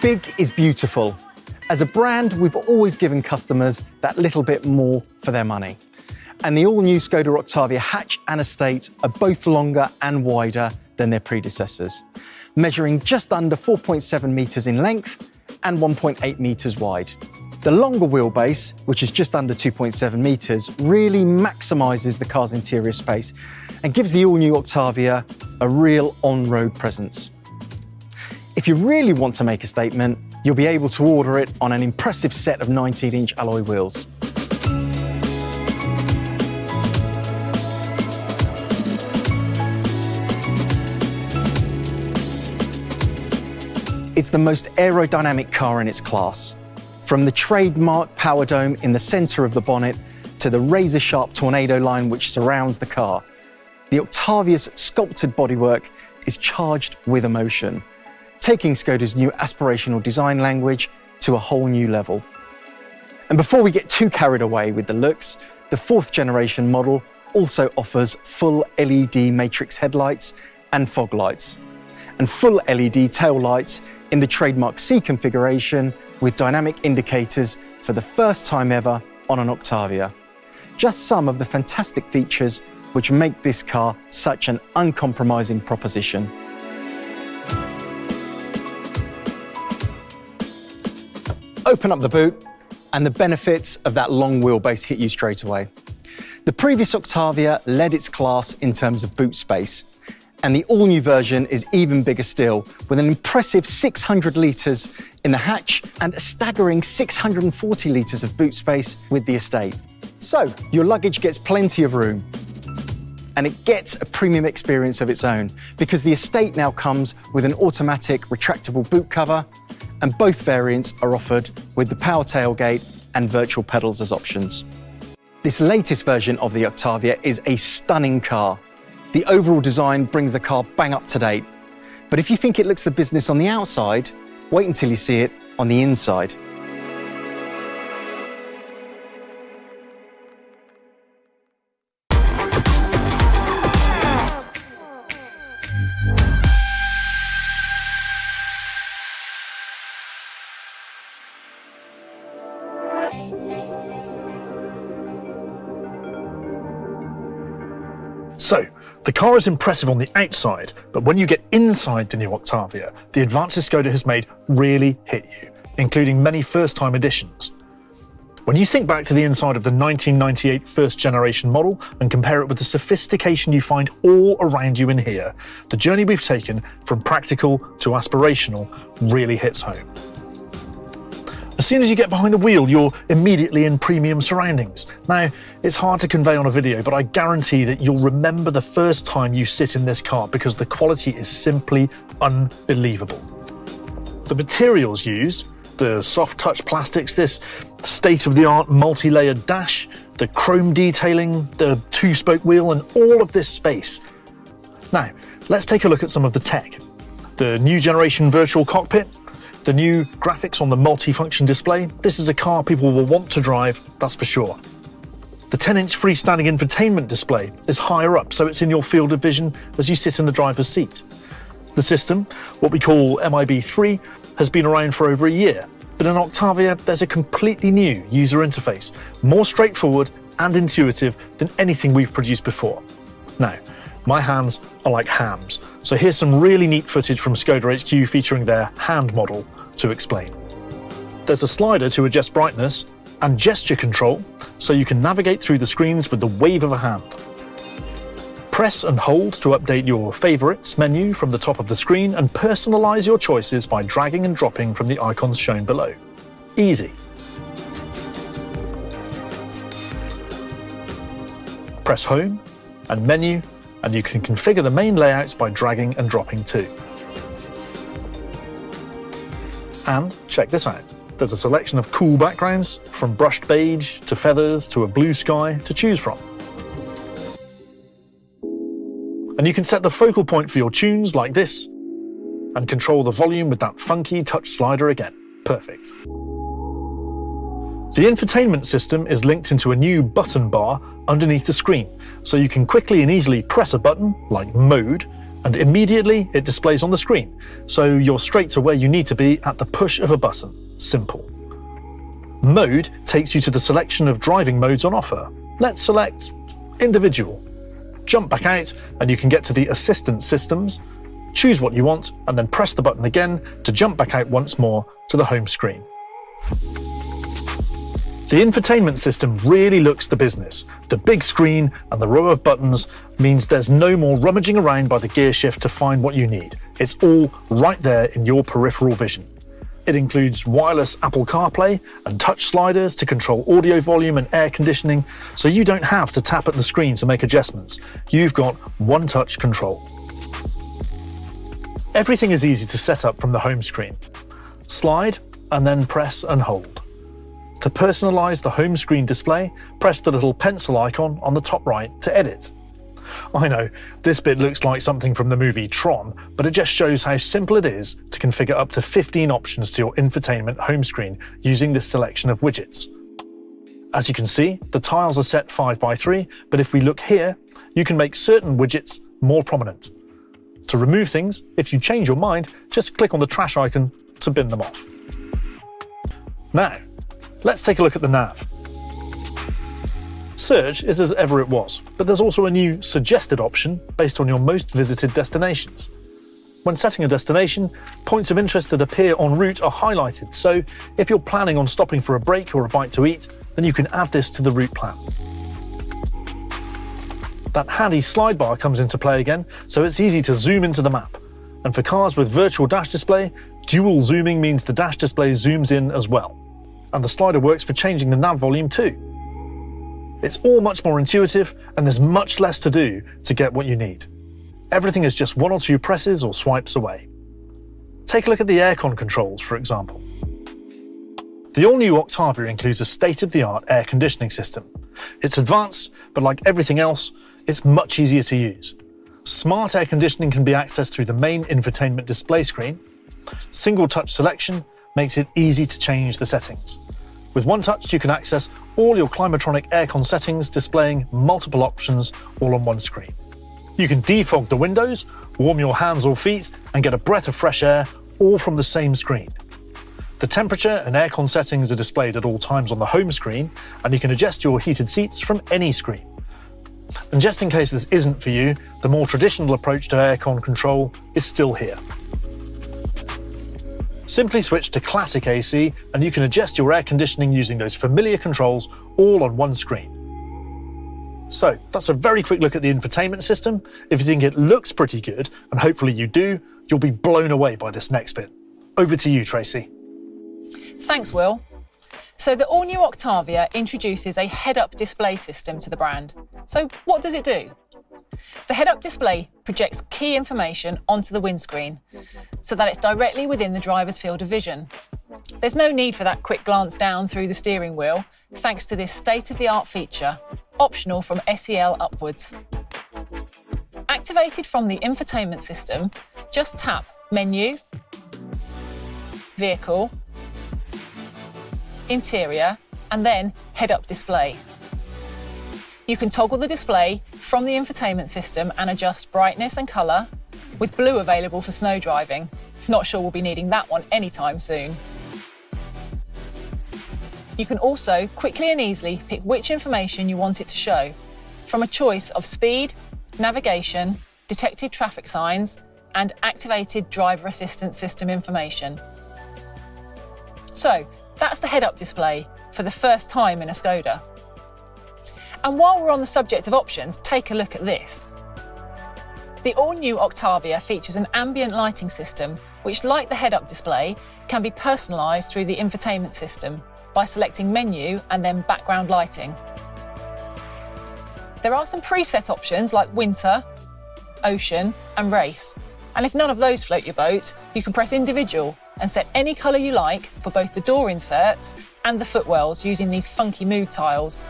Big is beautiful. As a brand, we've always given customers that little bit more for their money. And the all-new Skoda Octavia hatch and estate are both longer and wider than their predecessors, measuring just under 4.7 metres in length and 1.8 metres wide. The longer wheelbase, which is just under 2.7 metres, really maximises the car's interior space and gives the all-new Octavia a real on-road presence. If you really want to make a statement, you'll be able to order it on an impressive set of 19-inch alloy wheels. It's the most aerodynamic car in its class. From the trademark power dome in the centre of the bonnet to the razor-sharp tornado line which surrounds the car, the Octavia's sculpted bodywork is charged with emotion, taking Skoda's new aspirational design language to a whole new level. And before we get too carried away with the looks, the 4th generation model also offers full LED matrix headlights and fog lights, and full LED tail lights in the trademark C configuration with dynamic indicators for the first time ever on an Octavia. Just some of the fantastic features which make this car such an uncompromising proposition. Open up the boot and the benefits of that long wheelbase hit you straight away. The previous Octavia led its class in terms of boot space, and the all-new version is even bigger still, with an impressive 600 litres in the hatch and a staggering 640 litres of boot space with the estate. So your luggage gets plenty of room, and it gets a premium experience of its own because the estate now comes with an automatic retractable boot cover, and both variants are offered with the power tailgate and virtual pedals as options. This latest version of the Octavia is a stunning car. The overall design brings the car bang up to date. But if you think it looks the business on the outside, wait until you see it on the inside. So, the car is impressive on the outside, but when you get inside the new Octavia, the advances Skoda has made really hit you, including many first-time additions. When you think back to the inside of the 1998 first-generation model and compare it with the sophistication you find all around you in here, the journey we've taken from practical to aspirational really hits home. As soon as you get behind the wheel, you're immediately in premium surroundings. Now, it's hard to convey on a video, but I guarantee that you'll remember the first time you sit in this car because the quality is simply unbelievable. The materials used, the soft touch plastics, this state-of-the-art multi-layered dash, the chrome detailing, the 2-spoke wheel, and all of this space. Now, let's take a look at some of the tech. The new generation virtual cockpit, the new graphics on the multi-function display. This is a car people will want to drive, that's for sure. The 10-inch freestanding infotainment display is higher up, so it's in your field of vision as you sit in the driver's seat. The system, what we call MIB3, has been around for over a year, but in Octavia there's a completely new user interface, more straightforward and intuitive than anything we've produced before. Now, my hands are like hams, so here's some really neat footage from Skoda HQ featuring their hand model to explain. There's a slider to adjust brightness and gesture control, so you can navigate through the screens with the wave of a hand. Press and hold to update your favourites menu from the top of the screen and personalise your choices by dragging and dropping from the icons shown below. Easy. Press home and menu, and you can configure the main layouts by dragging and dropping too. And check this out. There's a selection of cool backgrounds, from brushed beige to feathers to a blue sky to choose from. And you can set the focal point for your tunes like this, and control the volume with that funky touch slider again. Perfect. The infotainment system is linked into a new button bar underneath the screen, so you can quickly and easily press a button, like Mode, and immediately it displays on the screen, so you're straight to where you need to be at the push of a button. Simple. Mode takes you to the selection of driving modes on offer. Let's select individual. Jump back out and you can get to the assistance systems, choose what you want, and then press the button again to jump back out once more to the home screen. The infotainment system really looks the business. The big screen and the row of buttons means there's no more rummaging around by the gear shift to find what you need. It's all right there in your peripheral vision. It includes wireless Apple CarPlay and touch sliders to control audio volume and air conditioning, so you don't have to tap at the screen to make adjustments. You've got one-touch control. Everything is easy to set up from the home screen. Slide and then press and hold. To personalize the home screen display, press the little pencil icon on the top right to edit. I know, this bit looks like something from the movie Tron, but it just shows how simple it is to configure up to 15 options to your infotainment home screen using this selection of widgets. As you can see, the tiles are set 5x3, but if we look here, you can make certain widgets more prominent. To remove things, if you change your mind, just click on the trash icon to bin them off. Now, let's take a look at the nav. Search is as ever it was, but there's also a new suggested option based on your most visited destinations. When setting a destination, points of interest that appear en route are highlighted, so if you're planning on stopping for a break or a bite to eat, then you can add this to the route plan. That handy slide bar comes into play again, so it's easy to zoom into the map. And for cars with virtual dash display, dual zooming means the dash display zooms in as well. And the slider works for changing the nav volume too. It's all much more intuitive, and there's much less to do to get what you need. Everything is just one or two presses or swipes away. Take a look at the aircon controls, for example. The all-new Octavia includes a state-of-the-art air conditioning system. It's advanced, but like everything else, it's much easier to use. Smart air conditioning can be accessed through the main infotainment display screen. Single touch selection makes it easy to change the settings. With one touch, you can access all your Climatronic aircon settings, displaying multiple options all on one screen. You can defog the windows, warm your hands or feet, and get a breath of fresh air, all from the same screen. The temperature and aircon settings are displayed at all times on the home screen, and you can adjust your heated seats from any screen. And just in case this isn't for you, the more traditional approach to aircon control is still here. Simply switch to classic AC and you can adjust your air conditioning using those familiar controls all on one screen. So that's a very quick look at the infotainment system. If you think it looks pretty good, and hopefully you do, you'll be blown away by this next bit. Over to you, Tracy. Thanks, Will. So the all-new Octavia introduces a head-up display system to the brand. So what does it do? The head-up display projects key information onto the windscreen so that it's directly within the driver's field of vision. There's no need for that quick glance down through the steering wheel, thanks to this state-of-the-art feature, optional from SEL upwards. Activated from the infotainment system, just tap Menu, Vehicle, Interior, and then Head-Up Display. You can toggle the display from the infotainment system and adjust brightness and colour, with blue available for snow driving. Not sure we'll be needing that one anytime soon. You can also quickly and easily pick which information you want it to show, from a choice of speed, navigation, detected traffic signs, and activated driver assistance system information. So, that's the head-up display for the first time in a Skoda. And while we're on the subject of options, take a look at this. The all-new Octavia features an ambient lighting system, which, like the head-up display, can be personalised through the infotainment system by selecting Menu and then Background Lighting. There are some preset options like Winter, Ocean and Race, and if none of those float your boat, you can press Individual and set any colour you like for both the door inserts and the footwells using these funky mood tiles.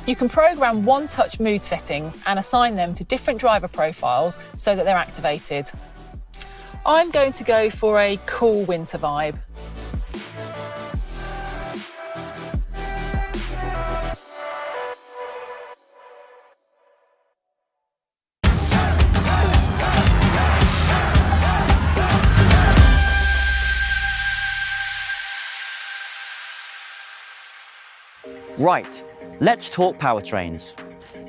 You can program one-touch mood settings and assign them to different driver profiles so that they're activated. I'm going to go for a cool winter vibe. Right, let's talk powertrains.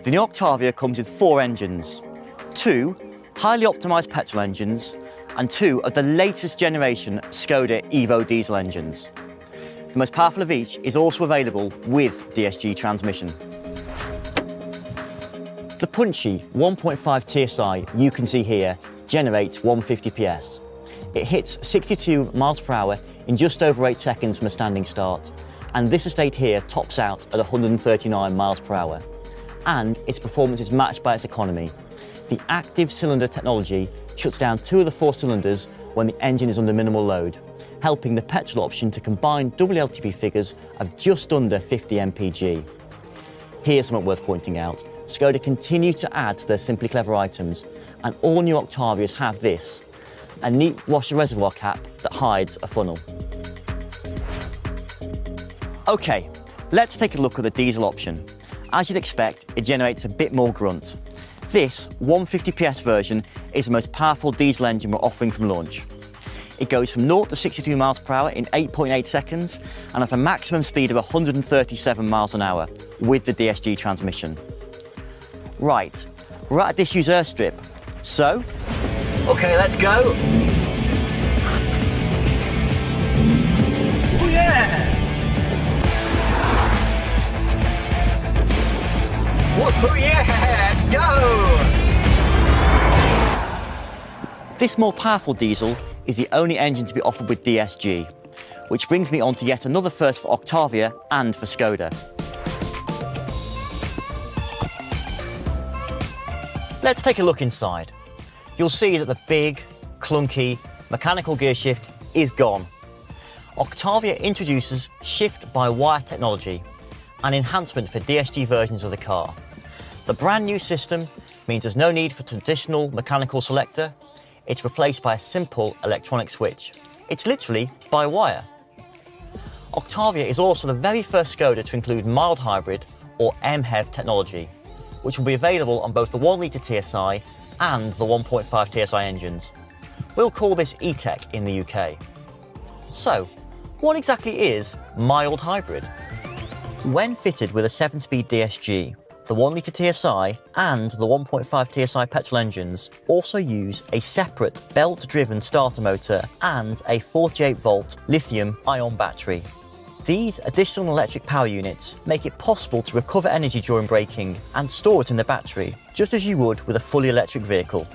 The new Octavia comes with 4 engines, 2 highly optimised petrol engines and 2 of the latest generation Skoda Evo diesel engines. The most powerful of each is also available with DSG transmission. The punchy 1.5 TSI you can see here generates 150 PS. It hits 62 miles per hour in just over 8 seconds from a standing start, and this estate here tops out at 139 miles per hour. And its performance is matched by its economy. The active cylinder technology shuts down 2 of the 4 cylinders when the engine is under minimal load, helping the petrol option to combine WLTP figures of just under 50 mpg. Here's something worth pointing out. Skoda continue to add to their Simply Clever items, and all new Octavias have this, a neat washer reservoir cap that hides a funnel. Okay, let's take a look at the diesel option. As you'd expect, it generates a bit more grunt. This 150 PS version is the most powerful diesel engine we're offering from launch. It goes from 0 to 62 miles per hour in 8.8 seconds and has a maximum speed of 137 miles an hour with the DSG transmission. Right, we're at a disused airstrip, so... Okay, let's go! Oh yeah! Woohoo, yeah! Let's go! This more powerful diesel is the only engine to be offered with DSG, which brings me on to yet another first for Octavia and for Skoda. Let's take a look inside. You'll see that the big, clunky, mechanical gear shift is gone. Octavia introduces shift-by-wire technology, an enhancement for DSG versions of the car. The brand new system means there's no need for traditional mechanical selector. It's replaced by a simple electronic switch. It's literally by wire. Octavia is also the very first Skoda to include mild hybrid or MHEV technology, which will be available on both the 1 litre TSI and the 1.5 TSI engines. We'll call this E-Tech in the UK. So, what exactly is mild hybrid? When fitted with a 7-speed DSG, the 1 litre TSI and the 1.5 TSI petrol engines also use a separate belt-driven starter motor and a 48-volt lithium-ion battery. These additional electric power units make it possible to recover energy during braking and store it in the battery, just as you would with a fully electric vehicle.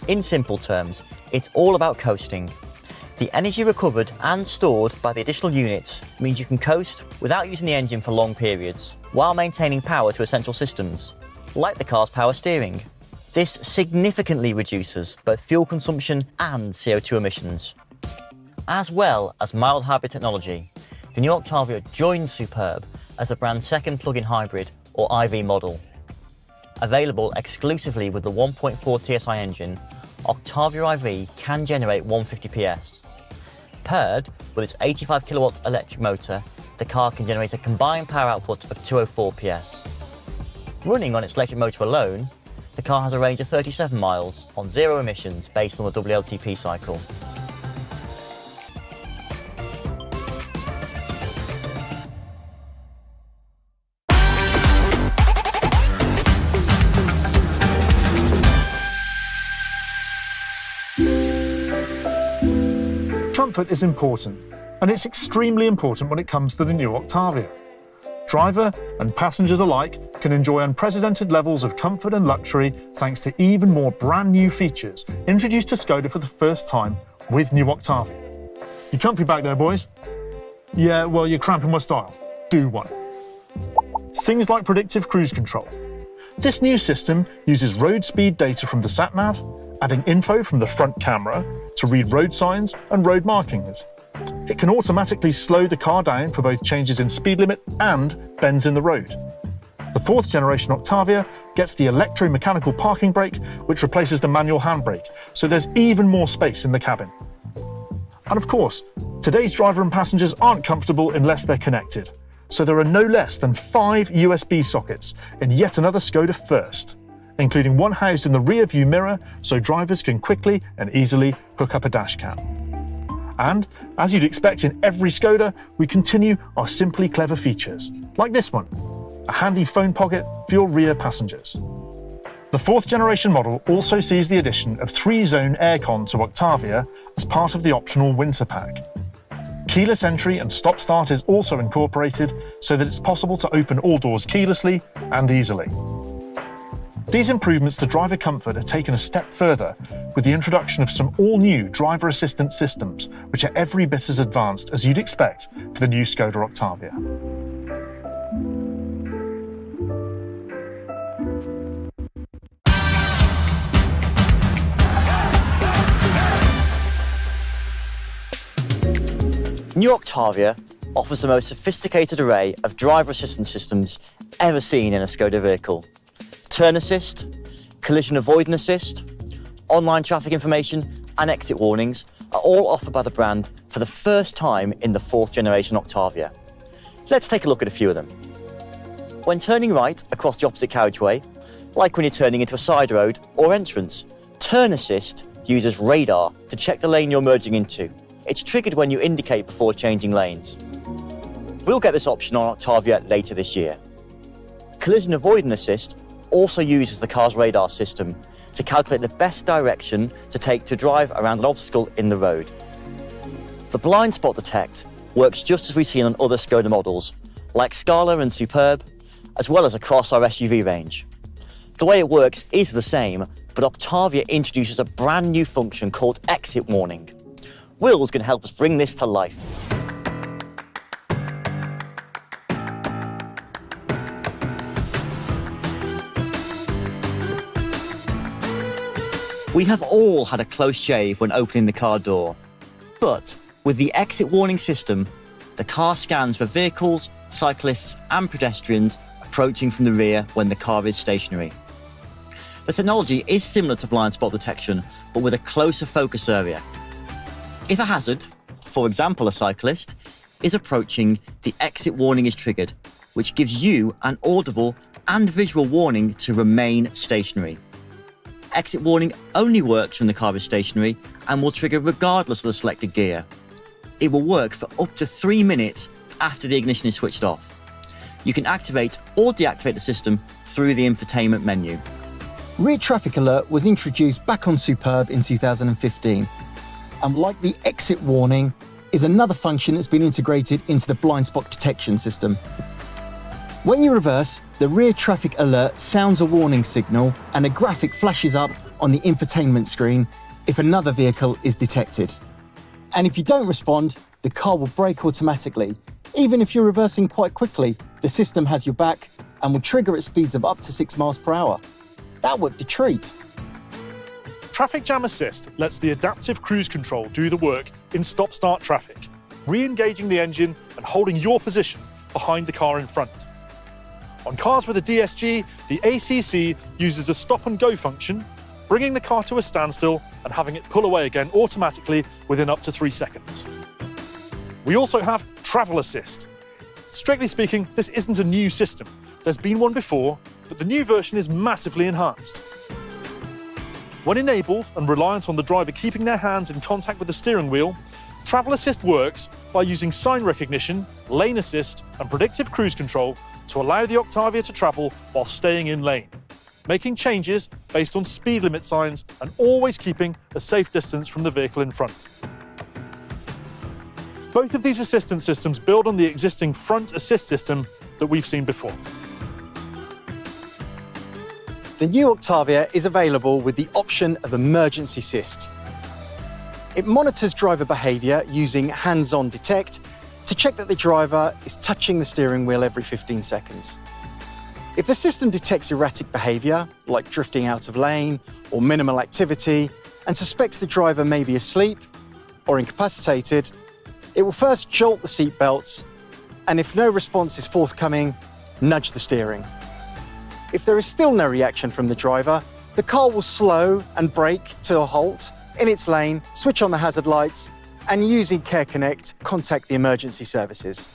In simple terms, it's all about coasting. The energy recovered and stored by the additional units means you can coast without using the engine for long periods, while maintaining power to essential systems, like the car's power steering. This significantly reduces both fuel consumption and CO2 emissions. As well as mild hybrid technology, the new Octavia joins Superb as the brand's second plug-in hybrid, or IV model. Available exclusively with the 1.4 TSI engine, Octavia IV can generate 150 PS. Paired with its 85 kilowatt electric motor, the car can generate a combined power output of 204 PS. Running on its electric motor alone, the car has a range of 37 miles on 0 emissions based on the WLTP cycle. Comfort is important, and it's extremely important when it comes to the new Octavia. Driver and passengers alike can enjoy unprecedented levels of comfort and luxury thanks to even more brand new features introduced to Skoda for the first time with new Octavia. You comfy back there, boys? Yeah, well, you're cramping my style. Do one. Things like predictive cruise control. This new system uses road speed data from the sat-nav, adding info from the front camera to read road signs and road markings. It can automatically slow the car down for both changes in speed limit and bends in the road. The 4th generation Octavia gets the electromechanical parking brake, which replaces the manual handbrake, so there's even more space in the cabin. And of course, today's driver and passengers aren't comfortable unless they're connected, so there are no less than 5 USB sockets in yet another Skoda first, including one housed in the rear view mirror so drivers can quickly and easily hook up a dash cam. And, as you'd expect in every Skoda, we continue our simply clever features, like this one, a handy phone pocket for your rear passengers. The 4th generation model also sees the addition of 3-zone aircon to Octavia as part of the optional winter pack. Keyless entry and stop-start is also incorporated so that it's possible to open all doors keylessly and easily. These improvements to driver comfort are taken a step further with the introduction of some all-new driver assistance systems, which are every bit as advanced as you'd expect for the new Skoda Octavia. New Octavia offers the most sophisticated array of driver assistance systems ever seen in a Skoda vehicle. Turn assist, collision avoidance assist, online traffic information and exit warnings are all offered by the brand for the first time in the 4th generation Octavia. Let's take a look at a few of them. When turning right across the opposite carriageway, like when you're turning into a side road or entrance, turn assist uses radar to check the lane you're merging into. It's triggered when you indicate before changing lanes. We'll get this option on Octavia later this year. Collision avoidance assist also uses the car's radar system to calculate the best direction to take to drive around an obstacle in the road. The blind spot detect works just as we've seen on other Skoda models, like Scala and Superb, as well as across our SUV range. The way it works is the same, but Octavia introduces a brand new function called exit warning. Will's going to help us bring this to life. We have all had a close shave when opening the car door. But with the exit warning system, the car scans for vehicles, cyclists and pedestrians approaching from the rear when the car is stationary. The technology is similar to blind spot detection, but with a closer focus area. If a hazard, for example a cyclist, is approaching, the exit warning is triggered, which gives you an audible and visual warning to remain stationary. Exit warning only works when the car is stationary and will trigger regardless of the selected gear. It will work for up to 3 minutes after the ignition is switched off. You can activate or deactivate the system through the infotainment menu. Rear traffic alert was introduced back on Superb in 2015. And like the exit warning, is another function that's been integrated into the blind spot detection system. When you reverse, the rear traffic alert sounds a warning signal and a graphic flashes up on the infotainment screen if another vehicle is detected. And if you don't respond, the car will brake automatically. Even if you're reversing quite quickly, the system has your back and will trigger at speeds of up to 6 miles per hour. That worked a treat. Traffic Jam Assist lets the adaptive cruise control do the work in stop-start traffic, re-engaging the engine and holding your position behind the car in front. On cars with a DSG, the ACC uses a stop-and-go function, bringing the car to a standstill and having it pull away again automatically within up to 3 seconds. We also have Travel Assist. Strictly speaking, this isn't a new system. There's been one before, but the new version is massively enhanced. When enabled and reliant on the driver keeping their hands in contact with the steering wheel, Travel Assist works by using sign recognition, lane assist and predictive cruise control to allow the Octavia to travel while staying in lane, making changes based on speed limit signs and always keeping a safe distance from the vehicle in front. Both of these assistance systems build on the existing front assist system that we've seen before. The new Octavia is available with the option of emergency assist. It monitors driver behaviour using hands-on detect to check that the driver is touching the steering wheel every 15 seconds. If the system detects erratic behaviour, like drifting out of lane or minimal activity, and suspects the driver may be asleep or incapacitated, it will first jolt the seat belts, and if no response is forthcoming, nudge the steering. If there is still no reaction from the driver, the car will slow and brake to a halt in its lane, switch on the hazard lights, and using Care Connect, contact the emergency services.